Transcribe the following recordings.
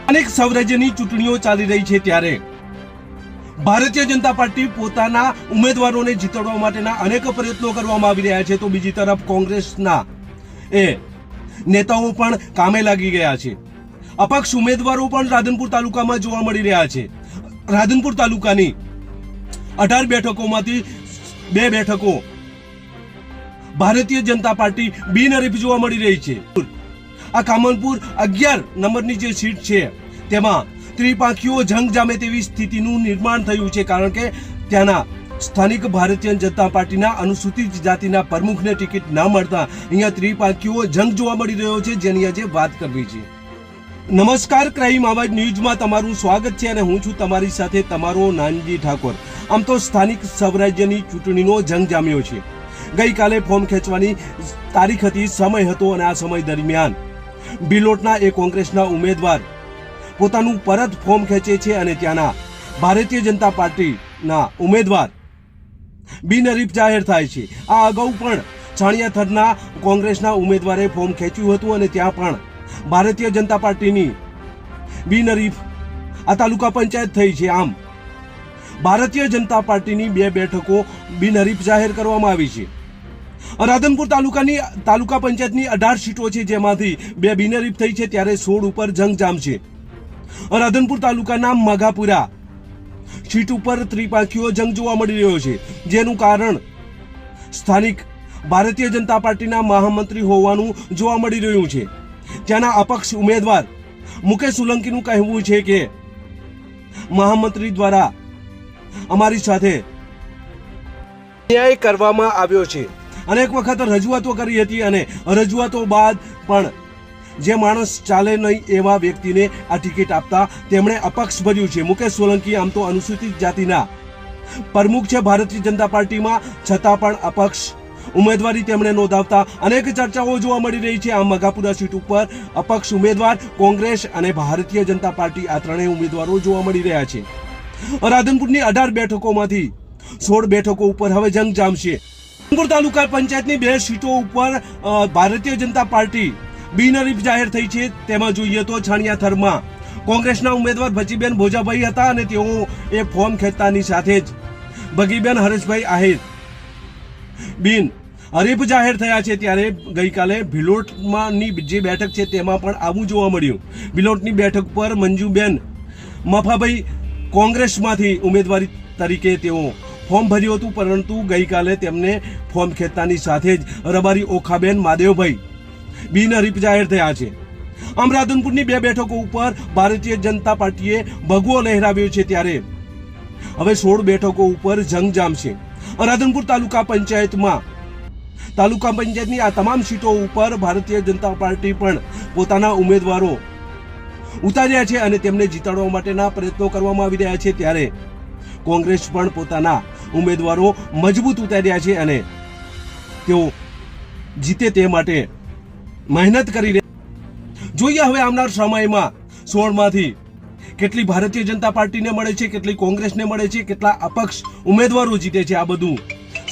અનેક સ્વરાજ્યની ચૂંટણીઓ ચાલી રહી છે ત્યારે ભારતીય જનતા પાર્ટી પોતાના ઉમેદવારોને જીતાડવા માટેના અનેક પ્રયત્નો કરવામાં આવી રહ્યા છે, તો બીજી તરફ કોંગ્રેસના નેતાઓ પણ કામે લાગી ગયા છે. અપક્ષ ઉમેદવારો પણ રાધનપુર તાલુકામાં જોવા મળી રહ્યા છે. રાધનપુર તાલુકાની 18 બેઠકોમાંથી 2 બેઠકો ભારતીય જનતા પાર્ટી બિનહરીફ જોવા મળી રહી છે. આ કામનપુર 11 નંબરની જે સીટ છે તેમાં ત્રિપાંખીઓ જંગ જામે તેવી સ્થિતિનું નિર્માણ થયું છે, કારણ કે ત્યાંના સ્થાનિક ભારતીય જનતા પાર્ટીના અનુસૂચિત જાતિના પ્રમુખને ટિકિટ ન મળતા અહીંયા ત્રિપાંખીઓ જંગ જોવા મળી રહ્યો છે, જેની આજે વાત કરવી છે. નમસ્કાર, ક્રાઇમ આવાજ ન્યૂઝમાં તમારું સ્વાગત છે અને હું છું તમારી સાથે તમારો નાનજી ઠાકોર. આમ તો સ્થાનિક સ્વરાજ્યની ચૂંટણીનો જંગ જામ્યો છે. ગઈકાલે ફોર્મ ખેંચવાની તારીખ હતી, સમય હતો અને આ સમય દરમિયાન બિલોટના કોંગ્રેસના ઉમેદવાર પોતાનું પરત ફોર્મ ખેંચે છે અને ત્યાંના ભારતીય જનતા પાર્ટીના ઉમેદવાર બિનહરીફ જાહેર થાય છે. આ અગાઉ પણ છાણિયાથરના કોંગ્રેસના ઉમેદવારે ફોર્મ ખેંચ્યું હતું અને ત્યાં પણ ભારતીય જનતા પાર્ટીની બિનહરીફ આ તાલુકા પંચાયત થઈ છે. આમ ભારતીય જનતા પાર્ટીની 2 બેઠકો બિનહરીફ જાહેર કરવામાં આવી છે. રાધનપુર તાલુકા પંચાયતની 18 સીટો છે, જેમાંથી 2 બિનહરીફ થઈ છે, ત્યારે 16 ઉપર જંગ જામશે. રાધનપુર તાલુકાના મઘાપુરા સીટ ઉપર ત્રિપાંખીઓ જંગ જોવા મળી રહ્યો છે, જેનું કારણ સ્થાનિક ભારતીય જનતા પાર્ટીના મહામંત્રી હોવાનું જોવા મળી રહ્યું છે. ત્યાંના અપક્ષ ઉમેદવાર મુકેશ સોલંકીનું કહેવું છે કે મહામંત્રી દ્વારા અમારી સાથે ન્યાય કરવામાં આવ્યો છે. અનેક વખત રજૂઆતો કરી હતી અને રજૂઆતો બાદ પણ જે માણસ ચાલે નહીં એવા વ્યક્તિને આ ટિકિટ આપતા તેમણે અપક્ષ ભર્યું છે. મુકેશ સોલંકી આમ તો અનુસૂચિત જાતિના પ્રમુખ છે ભારતીય જનતા પાર્ટીમાં, છતાં પણ અપક્ષ ઉમેદવારી તેમણે નોંધાવતા અનેક ચર્ચાઓ જોવા મળી રહી છે. આ મઘાપુરા સીટ ઉપર અપક્ષ ઉમેદવાર કોંગ્રેસ અને ભારતીય જનતા પાર્ટી આ ત્રણેય ઉમેદવારો જોવા મળી રહ્યા છે. રાધનપુરની 18 બેઠકોમાંથી 16 બેઠકો ઉપર હવે જંગ જામશે. રાધનપુર તાલુકા પંચાયતની 2 સીટો ઉપર ભારતીય જનતા પાર્ટી બિનહરીફ જાહેર થઈ છે. તેમાં જોઈએ તો છાણિયાથરમાં કોંગ્રેસના ઉમેદવાર ભચીબેન ભોજાભાઈ હતા અને તેઓ ફોર્મ ખેંચતાની સાથે જ ભગીબેન હરેશભાઈ આહિર બિનહરીફ જાહેર થયા છે. ત્યારે ગઈકાલે ભિલોટમાંની જે બેઠક છે તેમાં પણ આવું જોવા મળ્યું. ભિલોટની બેઠક પર મંજુબેન મફાભાઈ કોંગ્રેસમાંથી ઉમેદવારી તરીકે તેઓ ફોર્મ ભર્યું હતું, પરંતુ ગઈકાલે તેમને ફોર્મ ખેંચતાની સાથે જ રબારી ઓખાબેન માદેવભાઈ બિનહરીફ જાહેર થયા છે. આમ રાધનપુરની 2 બેઠકો ઉપર ભારતીય જનતા પાર્ટીએ ભગવો લહેરાવ્યો છે, ત્યારે હવે 16 બેઠકો ઉપર જંગ જામશે. રાધનપુર તાલુકા પંચાયતની આ તમામ સીટો ઉપર ભારતીય જનતા પાર્ટી પણ પોતાના ઉમેદવારો ઉતાર્યા છે અને તેમને જીતાડવા માટેના પ્રયત્નો કરવામાં આવી રહ્યા છે. ત્યારે કોંગ્રેસ પણ પોતાના ઉમેદવારો મજબૂત ઉતાર્યા છે અને તેઓ જીતે તે માટે મહેનત કરી રહ્યા. જોઈએ હવે આવનાર સમયમાં 16માંથી કેટલી ભારતીય જનતા પાર્ટીને મળે છે, કેટલી કોંગ્રેસને મળે છે, કેટલા અપક્ષ ઉમેદવારો જીતે છે. આ બધું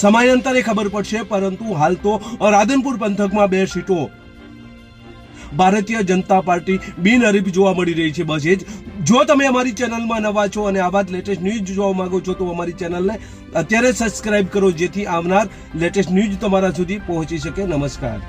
સમયાંતરે ખબર પડશે, પરંતુ હાલ તો રાધનપુર પંથકમાં 2 સીટો ભારતીય જનતા પાર્ટી બિનહરીફ જોવા મળી રહી છે. બસ એ જ. જો તમે અમારી ચેનલમાં નવા છો અને આવા જ લેટેસ્ટ ન્યૂઝ જોવા માંગો છો તો અમારી ચેનલને અત્યારે સબસ્ક્રાઇબ કરો, જેથી આવનાર લેટેસ્ટ ન્યૂઝ તમારા સુધી પહોંચી શકે. નમસ્કાર.